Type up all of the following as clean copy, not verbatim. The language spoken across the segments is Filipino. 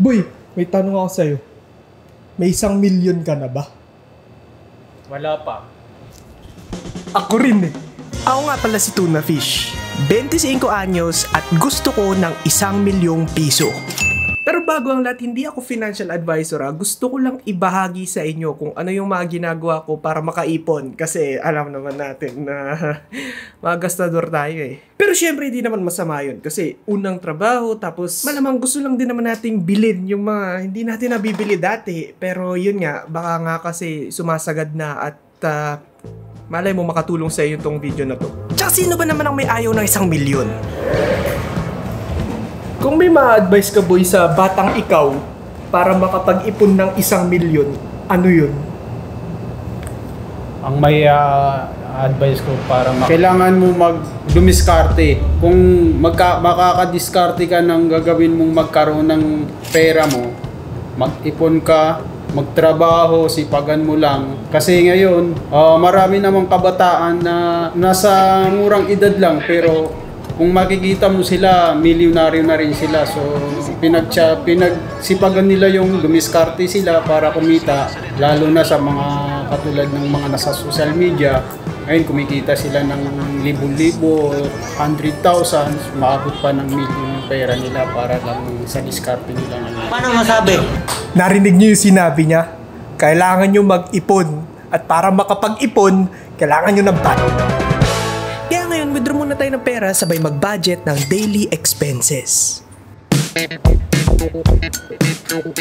Boy, may tanong ako sa'yo. May 1,000,000 ka na ba? Wala pa. Ako rin eh. Ako nga pala si Tuna Fish. 25 anyos at gusto ko ng 1,000,000 piso. Pero bago ang lahat, hindi ako financial advisor. Gusto ko lang ibahagi sa inyo kung ano yung mga ginagawa ko para makaipon. Kasi alam naman natin na mga gastador tayo eh. Pero syempre hindi naman masama yun. Kasi unang trabaho, tapos malamang gusto lang din naman nating bilhin yung mga hindi natin nabibili dati. Pero yun nga, baka nga kasi sumasagad na at malay mo makatulong sa iyo itong video na to. Tsaka sino ba naman ang may ayaw ng 1,000,000? Kung may ma-advise ka boy sa batang ikaw para makapag-ipon ng 1,000,000, ano yun? Ang may advice ko para kailangan mo dumiskarte. Kung makakadiskarte ka ng gagawin mong magkaroon ng pera mo, mag-ipon ka, magtrabaho, sipagan mo lang. Kasi ngayon, marami namang kabataan na nasa murang edad lang pero kung makikita mo sila, milyonaryo na rin sila. So, pinagsipagan nila yung dumiskarte sila para kumita. Lalo na sa mga katulad ng mga nasa social media. Ngayon, kumikita sila ng libo-libo, 100,000, maabot pa ng milyon yung pera nila para lang sa diskarte nila. Paano masabi? Narinig niyo yung sinabi niya? Kailangan niyo mag-ipon. At para makapag-ipon, kailangan niyo ng budget. Kaya ngayon, withdraw muna tayo ng pera sabay mag-budget ng daily expenses.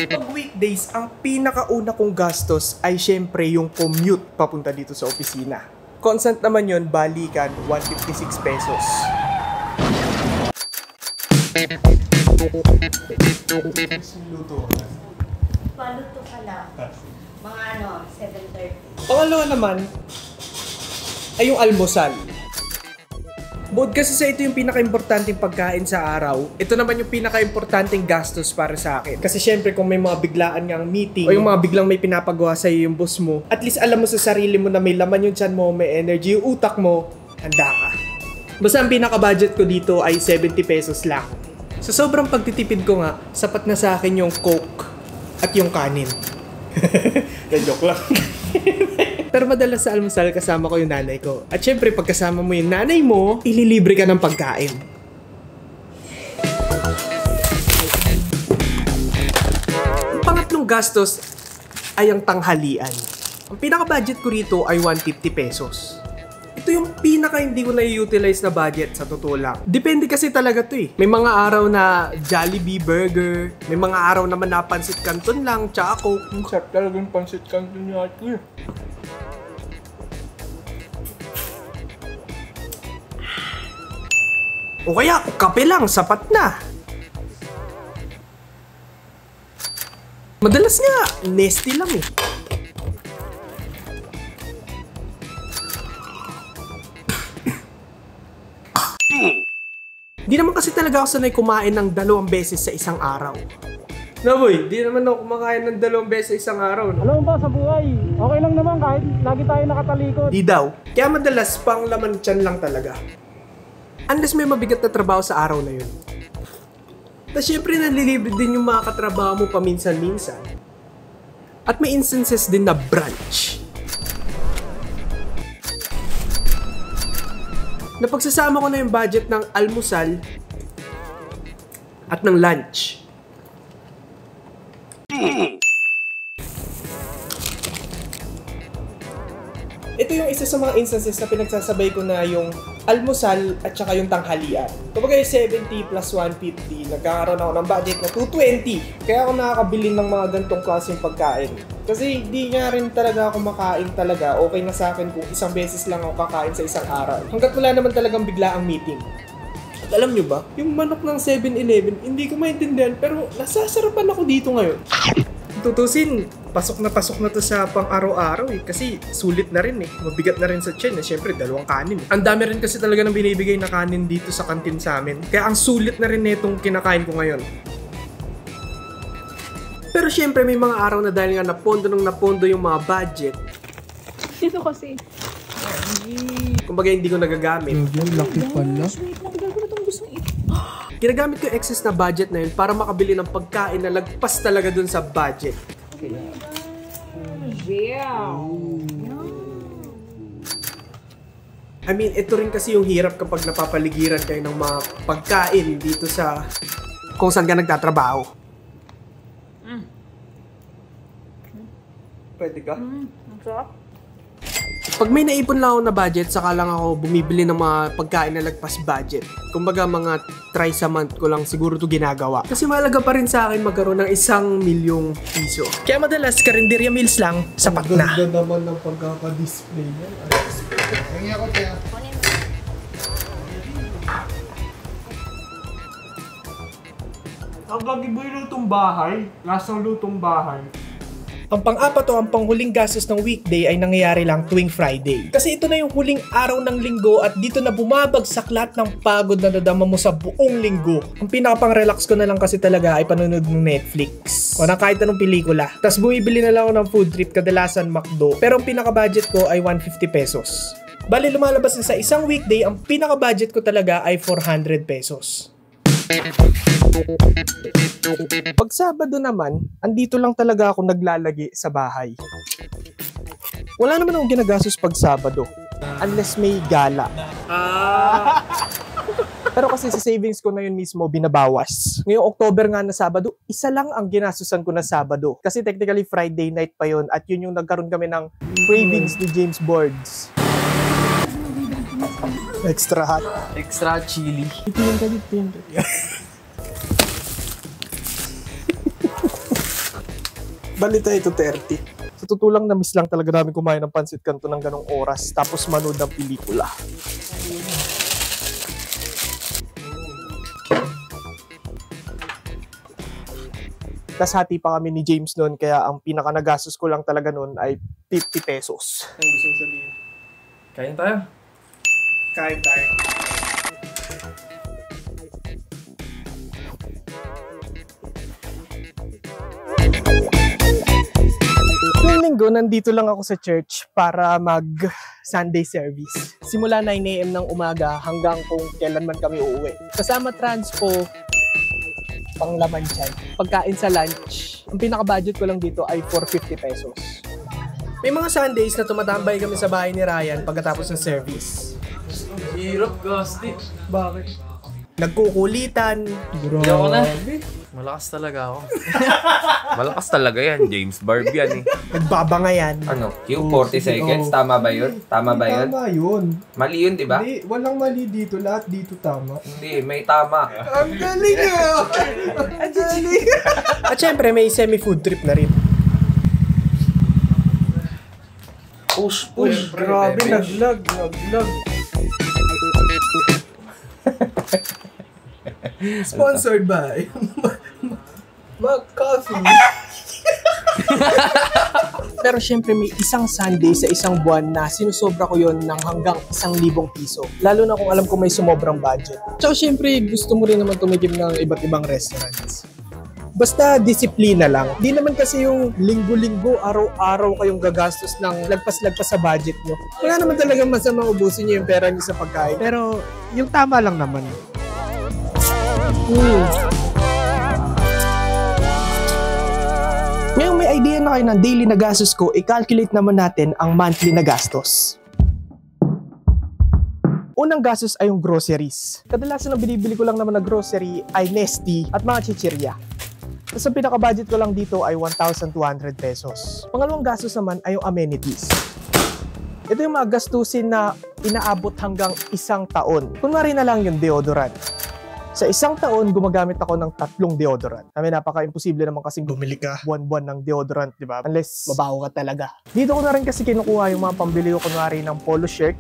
Pag weekdays, ang pinakauna kong gastos ay syempre yung commute papunta dito sa opisina. Constant naman yun, balikan, 156 pesos. Paluto ka lang. Mga 7:30. Pangalawa naman ay yung almusal. Bukod kasi sa ito yung pinaka-importanting pagkain sa araw, ito naman yung pinaka-importanting gastos para sa akin. Kasi syempre kung may mga biglaan ngang meeting o yung mga biglang may pinapagawa sa'yo yung boss mo, at least alam mo sa sarili mo na may laman yung tiyan mo, may energy yung utak mo, handa ka. Basta ang pinaka-budget ko dito ay 70 pesos lang. Sa sobrang pagtitipid ko nga, sapat na sa akin yung Coke at yung kanin. Joke lang. Pero madalas sa almusal kasama ko yung nanay ko. At syempre pag kasama mo yung nanay mo, ililibre ka ng pagkain. Ang pangatlong gastos ay ang tanghalian. Ang pinaka-budget ko rito ay 150 pesos. Ito yung pinaka hindi ko na-utilize na budget sa totoo lang. Depende kasi talaga to eh. May mga araw na Jollibee burger, may mga araw naman na pansit canton lang, tsaka Coke. Ang sarap talagang pansit canton niya ito eh. O kaya, kape lang, sapat na. Madalas nga, Nestle lang eh. Di naman kasi talaga ako sanay kumain ng 2 beses sa isang araw. No boy, di naman ako kumakain ng 2 beses sa isang araw. No? Alam mo ba sa buhay, okay lang naman kahit lagi tayo nakatalikod. Di daw. Kaya madalas pang laman tiyan lang talaga. Unless may mabigat na trabaho sa araw na yun. Tapos syempre nalilibre din yung mga katrabaho mo paminsan-minsan. At may instances din na brunch. Napagsasama ko na yung budget ng almusal at ng lunch. Ito yung isa sa mga instances na pinagsasabay ko na yung almusal at saka yung tanghalian. Kapag 70 plus 150, nagkakaroon ako ng budget na 220. Kaya ako nakakabili ng mga gantong klaseng pagkain. Kasi di nga rin talaga ako makain talaga. Okay na sa akin kung isang beses lang ako kakain sa isang araw. Hanggat wala naman talagang biglaang meeting. At alam nyo ba, yung manok ng 7-Eleven, hindi ko maintindihan pero nasasarapan ako dito ngayon. Tutusin, pasok na to sa pang-araw-araw eh. Kasi sulit na rin eh. Mabigat na rin sa tiyan eh. Siyempre, 2 kanin. Ang dami rin kasi talaga ng binibigay na kanin dito sa kantin sa amin. Kaya ang sulit na rin itong kinakain ko ngayon. Pero siyempre, may mga araw na dahil nga napondo yung mga budget. Dito kasi. Kumbaga hindi ko nagagamit. Wait lang, bigyan ko na itong gusto ito. Ginagamit ko yung excess na budget na yun para makabili ng pagkain na lagpas talaga dun sa budget. I mean, ito rin kasi yung hirap kapag napapaligiran kayo ng mga pagkain dito sa kung saan ka nagtatrabaho. Pwede ka? Pag may naipon lang ako na budget, saka lang ako bumibili ng mga pagkain na lagpas budget. Kumbaga mga twice a month ko lang siguro to ginagawa. Kasi mahalaga pa rin sa akin magkaroon ng 1,000,000 piso. Kaya madalas, karinderya meals lang, sapat na. Ang ganda naman ng pagkaka-display niya. Hingi ako kaya. Ang gagibo yung lutong bahay. Lasang lutong bahay. Ang pang-apat o ang panghuling gastos ng weekday ay nangyayari lang tuwing Friday. Kasi ito na yung huling araw ng linggo at dito na bumabagsak lahat ng pagod na nadama mo sa buong linggo. Ang pinaka-pang-relax ko na lang kasi talaga ay panonood ng Netflix o na kahit anong pelikula. Tapos bumibili na lang ako ng food trip, kadalasan McDo. Pero ang pinaka-budget ko ay 150 pesos. Bali lumalabas na sa isang weekday, ang pinaka-budget ko talaga ay 400 pesos. Pag Sabado naman, andito lang talaga ako naglalagi sa bahay. Wala naman akong ginagastos pag Sabado. Unless may gala. Pero kasi sa savings ko na yun mismo binabawas. Ngayong October nga na Sabado, isa lang ang ginastusan ko na Sabado. Kasi technically Friday night pa yun at yun yung nagkaroon kami ng cravings ni James Boards. Extra hot. Extra chili. Ipiyan ka dito. Balita ito 30. Sa tutulang na miss lang talaga namin kumain ng pansit kanto ng ganong oras tapos manood ng pelikula. Tas hati pa kami ni James noon kaya ang pinaka nagastos ko lang talaga noon ay 50 pesos. Ang gusto kong sabihin. Kain tayo. Kain tayo. Ngayong linggo, nandito lang ako sa church para mag-Sunday service. Simula 9 AM ng umaga hanggang kung kailan man kami uuwi. Kasama transpo, panglaman tiyan. Pagkain sa lunch, ang pinaka-budget ko lang dito ay 450 pesos. May mga Sundays na tumatambay kami sa bahay ni Ryan pagkatapos ng service. Hirap, Gasti. Bakit? Nagkukulitan. Hindi ako na. Malakas talaga ako. Malakas talaga yan, James Barb yan eh. Nagbabangayan. Ano, Q40 seconds, tama ba yun? Tama ba yun? Tama yun. Mali yun, di ba? Hindi, walang mali dito. Lahat dito tama. Hindi, may tama. Ang galing eh! Ang galing! At syempre, may semi-food trip na rin. Push. Grabe, naglag. Sponsored by McCoffee. Pero syempre may isang Sunday sa isang buwan na sinusobra ko yon ng hanggang 1,000 piso. Lalo na kung alam ko may sumobrang budget. Tsaka syempre gusto mo rin naman tumikim ng iba't ibang restaurants. Basta disiplina lang. Di naman kasi yung linggo-linggo, araw-araw kayong gagastos ng lagpas-lagpas sa budget nyo. Wala naman talaga masamang ubusin nyo yung pera nyo sa pagkain. Pero yung tama lang naman. Ngayong may idea na kayo ng daily na gastos ko, i-calculate naman natin ang monthly na gastos. Unang gastos ay yung groceries. Kadalasan ang binibili ko lang naman na grocery ay Nestea at mga chichirya. Tapos ang pinaka-budget ko lang dito ay 1,200 pesos. Pangalawang gastos naman ay yung amenities. Ito yung mga gastusin na inaabot hanggang 1 taon. Kunwari na lang yung deodorant. Sa 1 taon, gumagamit ako ng 3 deodorant. Kami napaka-imposible naman kasing bumili ka buwan-buwan ng deodorant, di ba? Unless mabaho ka talaga. Dito ko na rin kasi kinukuha yung mga pambili ko kunwari ng polo shirt.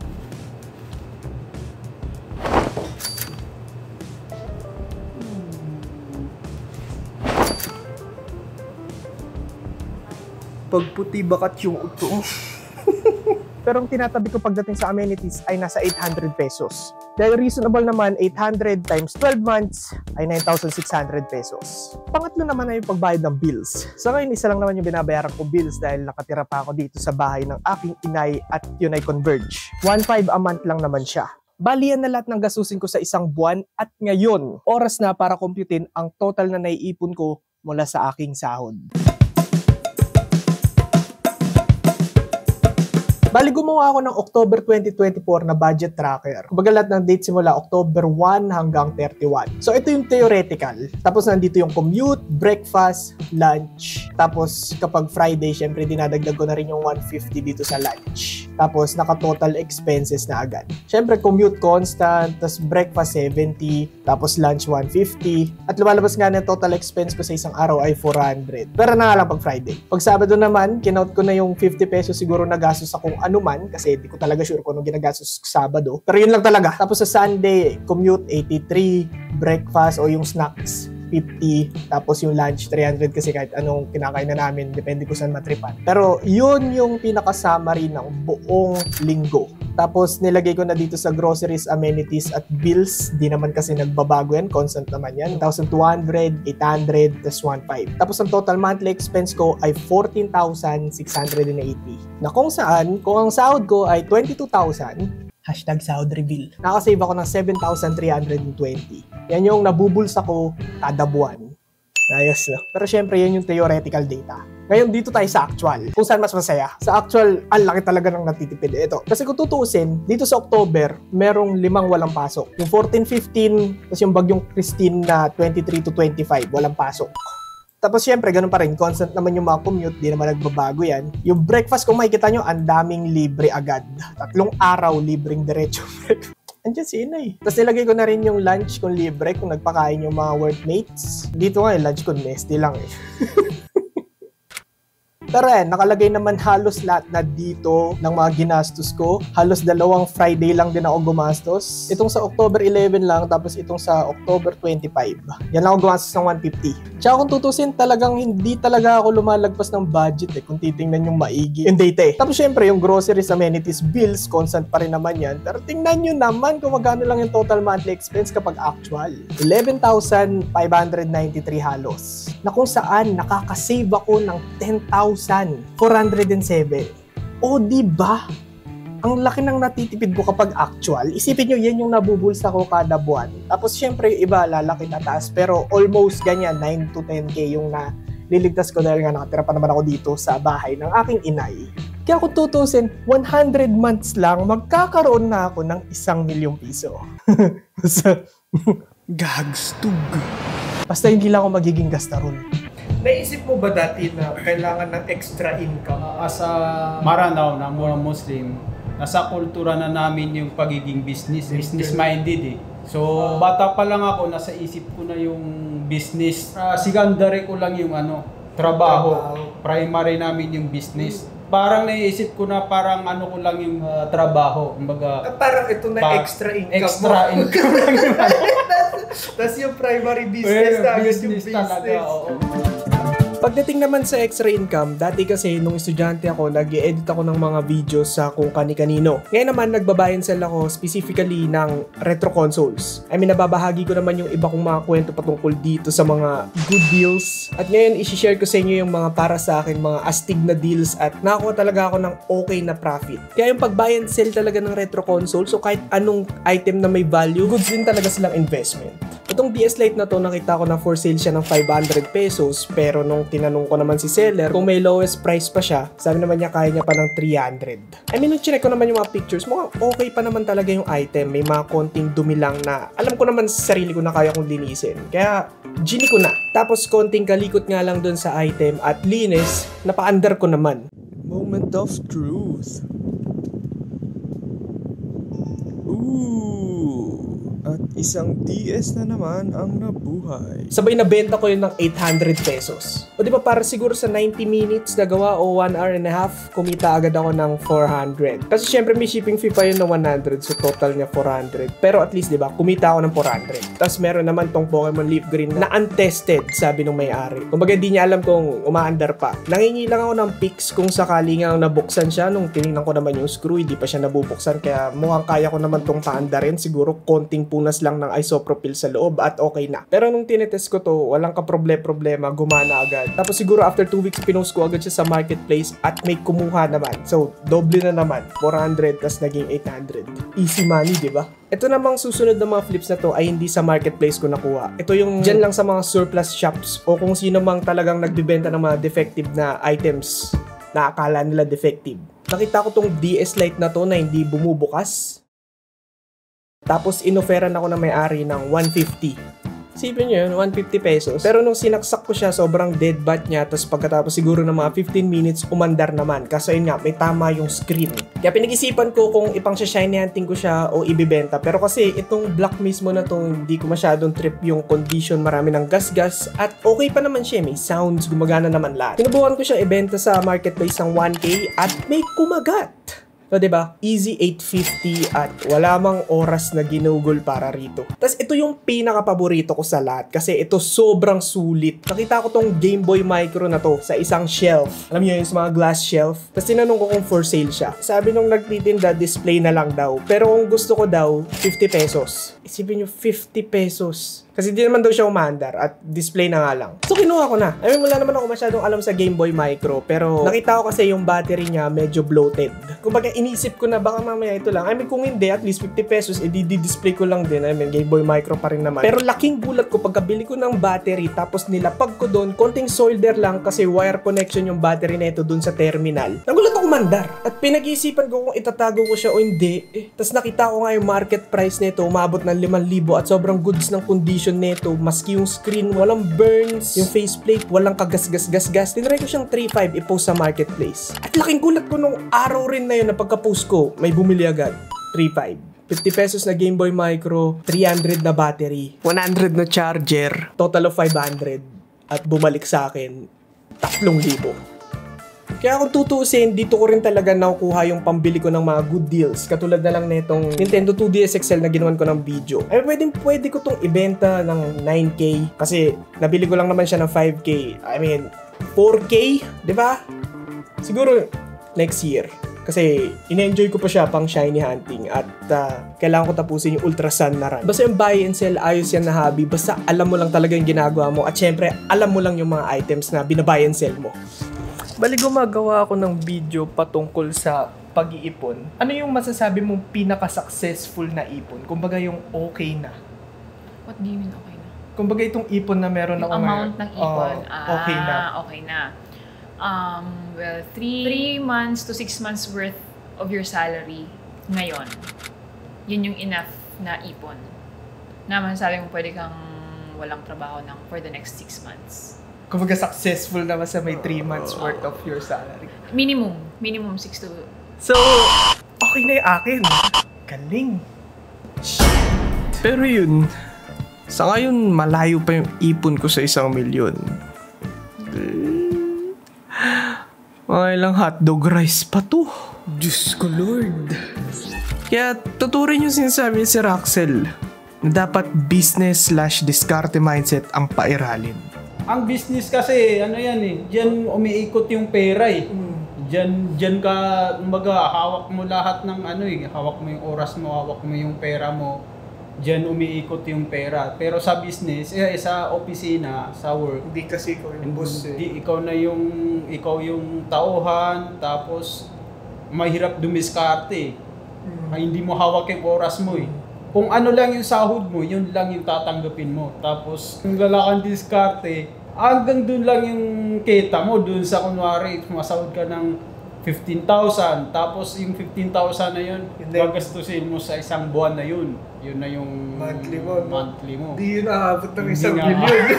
Pagputi bakat yung uto. Pero ang tinatabi ko pagdating sa amenities ay nasa 800 pesos. Dahil reasonable naman, 800 times 12 months ay 9,600 pesos. Pangatlo naman ay yung pagbayad ng bills. Sa ngayon, isa lang naman yung binabayaran ko bills dahil nakatira pa ako dito sa bahay ng aking inay at yun ay Converge. 1,500 a month lang naman siya. Bali yan na lahat ng gastusin ko sa isang buwan at ngayon, oras na para computein ang total na naiipon ko mula sa aking sahod. Bali, gumawa ako ng October 2024 na budget tracker. Kumbaga lahat ng dates simula October 1 hanggang 31. So ito yung theoretical. Tapos nandito yung commute, breakfast, lunch. Tapos kapag Friday, syempre dinadagdag ko na rin yung 150 dito sa lunch. Tapos naka-total expenses na agad. Syempre commute constant, tapos breakfast 70, tapos lunch 150. At lumalabas nga na total expense ko sa isang araw ay 400. Pero na nga lang pag Friday. Pag Sabado naman, kinout ko na yung 50 pesos siguro na gastos akong ano man, kasi di ko talaga sure kung anong ginagastos Sabado. Pero yun lang talaga. Tapos sa Sunday, commute 83, breakfast o yung snacks 50, tapos yung lunch 300 kasi kahit anong kinakain na namin, depende ko saan matripan. Pero yun yung pinaka-summary ng buong linggo. Tapos nilagay ko na dito sa groceries, amenities at bills. Di naman kasi nagbabago yan, constant naman yan. 1,200, 800, tas 1,500. Tapos ang total monthly expense ko ay 14,680. Na kung saan, kung ang sahod ko ay 22,000, hashtag sahod reveal, nakasave ako ng 7,320. Yan yung nabubulsa ko kada buwan. Ayos na. Pero syempre, yan yung theoretical data. Ngayon, dito tayo sa actual. Kung saan mas masaya. Sa actual, ang laki talaga ng natitipid. Ito. Kasi kung tutuusin, dito sa October, merong 5 walang pasok. Yung 14-15, tapos yung bagyong Christine na 23-25, walang pasok. Tapos syempre, ganun pa rin. Constant naman yung mga commute, di naman nagbabago yan. Yung breakfast, kung makikita nyo, ang daming libre agad. 3 araw, libreng diretso breakfast. Andiyan si Inay. Tapos nilagay ko na rin yung lunch kung libre, kung nagpakain yung mga workmates. Dito nga yung lunch ko, nasty lang eh. Pero nakalagay naman halos lahat na dito ng mga ginastos ko. Halos 2 Friday lang din ako gumastos. Itong sa October 11 lang, tapos itong sa October 25. Yan lang ako gumastos ng 150. Tsaka kung tutusin, talagang hindi talaga ako lumalagpas ng budget eh, kung titingnan yung maigi yung data eh. Tapos syempre, yung groceries, amenities, bills, constant pa rin naman yan. Pero tingnan nyo naman kung magkano lang yung total monthly expense kapag actual. 11,593 halos. Na kung saan, nakakasave ako ng 10,407. O diba? Ang laki ng natitipid ko kapag actual. Isipin nyo, yan yung nabubulsa ko kada buwan. Tapos syempre yung iba lalaki na taas, pero almost ganyan, 9 to 10K yung naliligtas ko dahil nga nakatira pa naman ako dito sa bahay ng aking inay. Kaya kung tutusin, 100 months lang, magkakaroon na ako ng 1,000,000 piso. Gagstug. Basta hindi lang ako magiging gastarol. Naisip mo ba dati na kailangan ng extra income? As a Maranao na mga Muslim, nasa kultura na namin yung pagiging business-minded eh. So, bata pa lang ako, nasa isip ko na yung business. Secondary ko lang yung trabaho. Primary namin yung business. Parang naisip ko na parang ko lang yung trabaho. Kumbaga, parang ito na extra income extra income lang yung Tapos yung primary business na agad yung business. Talaga, oo. Pagdating naman sa extra income, dati kasi nung estudyante ako, nag-edit ako ng mga videos sa kung kani-kanino. Ngayon naman, nagbabayan sell ako specifically ng retro consoles. I mean, nababahagi ko naman yung iba kong mga kwento patungkol dito sa mga good deals. At ngayon, isi-share ko sa inyo yung mga para sa akin, mga astig na deals at nakakuha talaga ako ng okay na profit. Kaya yung pag-buy and sell talaga ng retro console, so kahit anong item na may value, goods din talaga silang investment. Itong DS Lite na to, nakita ko na for sale siya ng 500 pesos, pero nung tinanong ko naman si seller kung may lowest price pa siya, sabi naman niya kaya niya pa ng 300. I mean, nung chinek ko naman yung mga pictures, mukhang okay pa naman talaga yung item. May mga konting dumi lang na alam ko naman sa sarili ko na kaya kong linisin. Kaya, gini ko na. Tapos konting kalikot nga lang dun sa item at linis, napa-under ko naman. Moment of truth. At isang DS na naman ang nabuhay. Sabay na benta ko yun ng 800 pesos. O di ba para siguro sa 90 minutes na gawa o 1 hour and a half, kumita agad ako ng 400. Kasi syempre may shipping fee pa yun na 100, so total niya 400. Pero at least di ba, kumita ako ng 400. Tapos meron naman tong Pokemon Leaf Green na untested, sabi nung may-ari. Kumbaga di niya alam kung umaandar pa. Nangingi lang ako ng pics kung sakali nga nabuksan siya. Nung tinignan ko naman yung screw, hindi pa siya nabubuksan. Kaya mukhang kaya ko naman tong paandarin. Siguro konting punas lang ng isopropyl sa loob at okay na. Pero nung tinetest ko to, walang problema, gumana agad. Tapos siguro after 2 weeks, pinost ko agad siya sa marketplace at may kumuha naman. So, doble na naman. 400 tas naging 800. Easy money, di ba? Ito namang susunod na mga flips na to ay hindi sa marketplace ko nakuha. Ito yung dyan lang sa mga surplus shops o kung sino mang talagang nagbibenta ng mga defective na items na akala nila defective. Nakita ko tong DS Lite na to na hindi bumubukas. Tapos inoferan ako ng may-ari ng 150. Isipin nyo yun, 150 pesos. Pero nung sinaksak ko siya, sobrang dead bat niya. Tapos pagkatapos siguro ng mga 15 minutes, umandar naman. Kaso yun nga, may tama yung screen. Kaya pinag-isipan ko kung ipang shiny hunting ko siya o ibibenta. Pero kasi itong black mismo na to, hindi ko masyadong trip yung condition. Marami ng gas-gas. At okay pa naman siya, may sounds, gumagana naman lahat. Sinubukan ko siya ibenta sa marketplace ng 1K at may kumagat. So, diba? Easy 850 at wala mang oras na ginugol para rito. Tapos, ito yung pinaka-paborito ko sa lahat kasi ito sobrang sulit. Nakita ko tong Game Boy Micro na to sa isang shelf. Alam niyo yung mga glass shelf. Tapos, tinanong ko kung for sale siya. Sabi nung nagtitinda, display na lang daw. Pero kung gusto ko daw, 50 pesos. Isipin nyo, 50 pesos. Kasi di naman daw siya umandar at display na nga lang. So, kinuha ko na. I mean, wala naman ako masyadong alam sa Game Boy Micro. Pero, nakita ko kasi yung battery niya medyo bloated. Kumbaga, inisip ko na baka mamaya ito lang. I mean, kung hindi, at least 50 pesos, di-display ko lang din. I mean, Game Boy Micro pa rin naman. Pero laking gulat ko pagkabili ko ng battery, tapos nilapag ko doon, konting solder lang kasi wire connection yung battery na ito doon sa terminal. Nagulat ako mandar. At pinag-iisipan ko kung itatago ko siya o hindi. Tapos nakita ko nga yung market price nito, umabot ng 5,000 at sobrang goods ng condition nito. Maski yung screen, walang burns, yung faceplate, walang kagas-gas-gas-gas. Tinry ko siyang 3.5 i-post sa marketplace. At laking gulat ko nung araw rin na yun na pagka-post ko, may bumili agad. 3.5. 50 pesos na Game Boy Micro, 300 na battery, 100 na charger, total of 500. At bumalik sa akin, 3,000. Kaya kung tutuusin, dito ko rin talaga nakukuha yung pambili ko ng mga good deals. Katulad na lang netong Nintendo 2DS XL na ginawan ko ng video. Ay, pwede ko tong ibenta ng 9K. Kasi nabili ko lang naman siya ng 5K. I mean, 4K, di ba? Siguro next year. Kasi in-enjoy ko pa siya pang shiny hunting at kailangan ko tapusin yung Ultra Sun na run. Basta yung buy and sell, ayos yan na hobby. Basta alam mo lang talaga yung ginagawa mo at syempre alam mo lang yung mga items na binabuy and sell mo. Bali gumagawa ako ng video patungkol sa pag-iipon. Ano yung masasabi mong pinaka-successful na ipon? Kumbaga yung okay na. What do you mean okay na? Kumbaga itong ipon na meron ako Yung amount ng ipon. Okay na. Okay na. Well, 3 months to 6 months worth of your salary ngayon. Yun yung enough na ipon. Na masasabi mo pwede kang walang trabaho for the next 6 months. Kumbaga successful naman sa may 3 months worth of your salary. Minimum 6 to... So, okay na yung akin. Galing. Pero yun, sa ngayon malayo pa yung ipon ko sa 1,000,000. Mga ilang hotdog rice pa to. Diyos ko Lord. Kaya tuturin yung sinasabi ni Sir Axel na dapat business/diskarte mindset ang pairalin. Ang business kasi, ano yan eh, diyan umiikot yung pera eh. Diyan ka, kumbaga, hawak mo lahat ng ano eh, hawak mo yung oras mo, hawak mo yung pera mo. Diyan umiikot yung pera. Pero sa business, sa opisina, sa work, Hindi kasi ikaw yung boss eh. Hindi, ikaw yung tauhan, tapos mahirap dumiskarte. Ay, hindi mo hawak yung oras mo eh. Kung ano lang yung sahod mo, yun lang yung tatanggapin mo. Tapos, kung wala kang diskarte, hanggang dun lang yung kita mo. Dun sa kunwari, masahod ka ng 15,000. Tapos yung 15,000 na yun, gagastusin mo sa isang buwan na yun. Yun na yung monthly mo. Hindi yun aabot ng 1,000,000.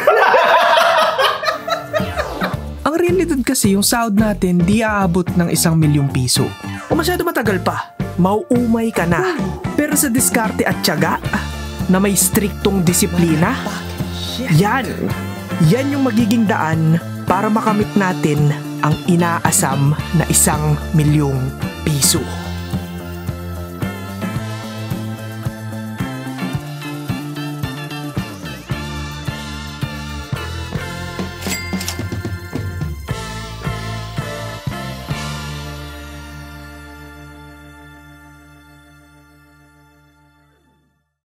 Ang realidad kasi yung sahod natin di aabot ng 1,000,000 piso. O masyado matagal pa, mauumay ka na. Pero sa diskarte at tiyaga, na may striktong disiplina, yan yung magiging daan para makamit natin ang inaasam na 1,000,000 piso.